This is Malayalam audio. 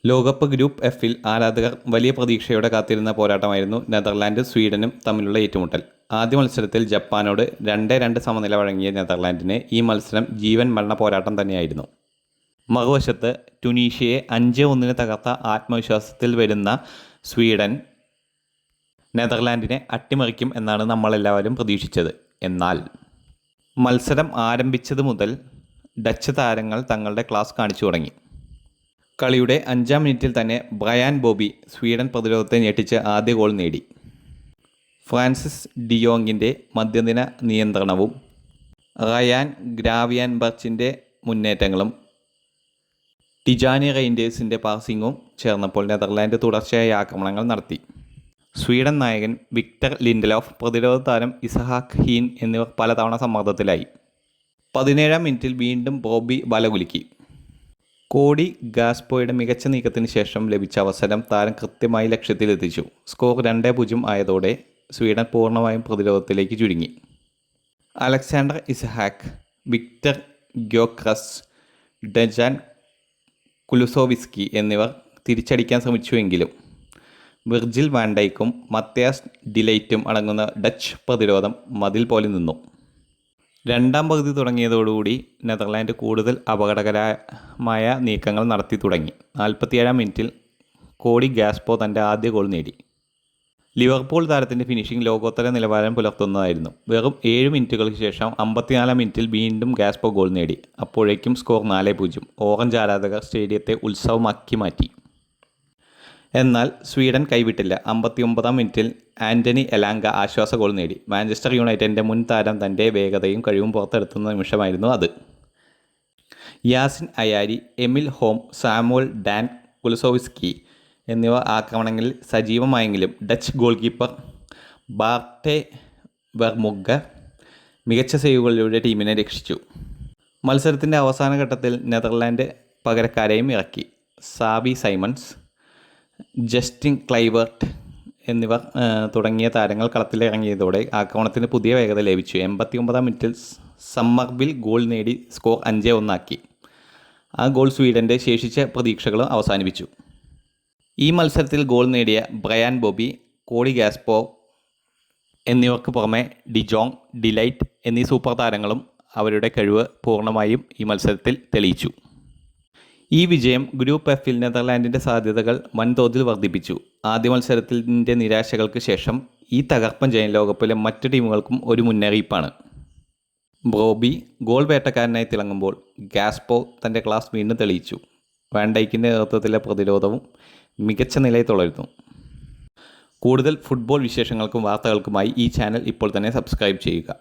ലോകകപ്പ് ഗ്രൂപ്പ് എഫിൽ ആരാധകർ വലിയ പ്രതീക്ഷയോടെ കാത്തിരുന്ന പോരാട്ടമായിരുന്നു നെതർലാൻഡും സ്വീഡനും തമ്മിലുള്ള ഏറ്റുമുട്ടൽ. ആദ്യ മത്സരത്തിൽ ജപ്പാനോട് 2-2 സമനില വഴങ്ങിയ നെതർലാൻഡിന് ഈ മത്സരം ജീവൻ മരണ പോരാട്ടം തന്നെയായിരുന്നു. മറുവശത്ത് ടുണീഷ്യയെ 5-1 തകർത്ത ആത്മവിശ്വാസത്തിൽ വരുന്ന സ്വീഡൻ നെതർലാൻഡിനെ അട്ടിമറിക്കും എന്നാണ് നമ്മളെല്ലാവരും പ്രതീക്ഷിച്ചത്. എന്നാൽ മത്സരം ആരംഭിച്ചത് മുതൽ ഡച്ച് താരങ്ങൾ തങ്ങളുടെ ക്ലാസ് കാണിച്ചു തുടങ്ങി. കളിയുടെ 5-ാം മിനിറ്റിൽ തന്നെ ബ്രയാൻ ബോബി സ്വീഡൻ പ്രതിരോധത്തെ ഞെട്ടിച്ച് ആദ്യ ഗോൾ നേടി. ഫ്രാൻസിസ് ഡിയോങ്ങിൻ്റെ മധ്യദിന നിയന്ത്രണവും റയാൻ ഗ്രാവിയാൻബർച്ചിൻ്റെ മുന്നേറ്റങ്ങളും ടിജാനി റെയിൻഡേഴ്സിൻ്റെ പാസിങ്ങും ചേർന്നപ്പോൾ നെതർലാൻഡ് തുടർച്ചയായ ആക്രമണങ്ങൾ നടത്തി. സ്വീഡൻ നായകൻ വിക്ടർ ലിൻഡലോഫ്, പ്രതിരോധ താരം ഇസഹാക്ക് ഹീൻ എന്നിവർ പലതവണ സമ്മർദ്ദത്തിലായി. 17-ാം മിനിറ്റിൽ വീണ്ടും ബോബി വലകുലുക്കി. കോഡി ഗാസ്പോയുടെ മികച്ച നീക്കത്തിന് ശേഷം ലഭിച്ച അവസരം താരം കൃത്യമായി ലക്ഷ്യത്തിലെത്തിച്ചു. സ്കോർ 2-0 ആയതോടെ സ്വീഡൻ പൂർണ്ണമായും പ്രതിരോധത്തിലേക്ക് ചുരുങ്ങി. അലക്സാണ്ടർ ഇസഹാക്ക്, വിക്ടർ ഗ്യോക്രസ്, ഡെജാൻ കുലുസോവിസ്കി എന്നിവർ തിരിച്ചടിക്കാൻ ശ്രമിച്ചുവെങ്കിലും വിർജിൽ വാൻഡൈക്കും മത്യാസ് ഡിലൈറ്റും അടങ്ങുന്ന ഡച്ച് പ്രതിരോധം മതിൽ പോലെ നിന്നു. രണ്ടാം പകുതി തുടങ്ങിയതോടുകൂടി നെതർലാൻഡ് കൂടുതൽ അപകടകരമായ നീക്കങ്ങൾ നടത്തി തുടങ്ങി. 47-ാം മിനിറ്റിൽ കോഡി ഗാസ്പോ തൻ്റെ ആദ്യ ഗോൾ നേടി. ലിവർപൂൾ താരത്തിൻ്റെ ഫിനിഷിംഗ് ലോകോത്തര നിലവാരം പുലർത്തുന്നതായിരുന്നു. വെറും 7 മിനിറ്റുകൾക്ക് ശേഷം 54-ാം മിനിറ്റിൽ വീണ്ടും ഗാസ്പോ ഗോൾ നേടി. അപ്പോഴേക്കും സ്കോർ 4-0. ഓറഞ്ച് ആരാധകർ സ്റ്റേഡിയത്തെ ഉത്സവമാക്കി മാറ്റി. എന്നാൽ സ്വീഡൻ കൈവിട്ടില്ല. 59-ാം മിനിറ്റിൽ ആൻ്റണി എലാങ്ക ആശ്വാസ ഗോൾ നേടി. മാഞ്ചസ്റ്റർ യുണൈറ്റഡിൻ്റെ മുൻ താരം തൻ്റെ വേഗതയും കഴിവും പുറത്തെടുത്തുന്ന നിമിഷമായിരുന്നു അത്. യാസിൻ അയാരി, എമിൽ ഹോം, സാമുവൽ ഡാൻ കുലുസോവിസ്കി എന്നിവർ ആക്രമണങ്ങളിൽ സജീവമായെങ്കിലും ഡച്ച് ഗോൾ കീപ്പർ ബാർട്ടെ വെർമുഗ്ഗർ മികച്ച സേവുകളിലൂടെ ടീമിനെ രക്ഷിച്ചു. മത്സരത്തിൻ്റെ അവസാന ഘട്ടത്തിൽ നെതർലാൻഡ് പകരക്കാരെയും ഇറക്കി. സാവി സൈമൺസ്, ജസ്റ്റിൻ ക്ലൈവർട്ട് എന്നിവർ തുടങ്ങിയ താരങ്ങൾ കളത്തിലിറങ്ങിയതോടെ ആക്രമണത്തിന് പുതിയ വേഗത ലഭിച്ചു. 89-ാം മിനിറ്റിൽ സമ്മർവിൽ ഗോൾ നേടി സ്കോർ 5-1 ആക്കി. ആ ഗോൾ സ്വീഡൻ്റെ ശേഷിച്ച പ്രതീക്ഷകളും അവസാനിപ്പിച്ചു. ഈ മത്സരത്തിൽ ഗോൾ നേടിയ ബ്രയാൻ ബോബി, കോഡി ഗാസ്പോ എന്നിവർക്ക് പുറമെ ഡിജോങ്, ഡിലൈറ്റ് എന്നീ സൂപ്പർ താരങ്ങളും അവരുടെ കഴിവ് പൂർണ്ണമായും ഈ മത്സരത്തിൽ തെളിയിച്ചു. ഈ വിജയം ഗ്രൂപ്പ് എഫിൽ നെതർലാൻഡിൻ്റെ സാധ്യതകൾ വൻതോതിൽ വർദ്ധിപ്പിച്ചു. ആദ്യ മത്സരത്തിൻ്റെ നിരാശകൾക്ക് ശേഷം ഈ തകർപ്പൻ ജയം ലോകകപ്പിലെ മറ്റ് ടീമുകൾക്കും ഒരു മുന്നറിയിപ്പാണ്. ബോബി ഗോൾ വേട്ടക്കാരനായി തിളങ്ങുമ്പോൾ ഗാസ്പോ തൻ്റെ ക്ലാസ് വീണ്ടും തെളിയിച്ചു. വാൻഡൈക്കിൻ്റെ നേതൃത്വത്തിലെ പ്രതിരോധവും മികച്ച നിലയിൽ തുടരുന്നു. കൂടുതൽ ഫുട്ബോൾ വിശേഷങ്ങൾക്കും വാർത്തകൾക്കുമായി ഈ ചാനൽ ഇപ്പോൾ തന്നെ സബ്സ്ക്രൈബ് ചെയ്യുക.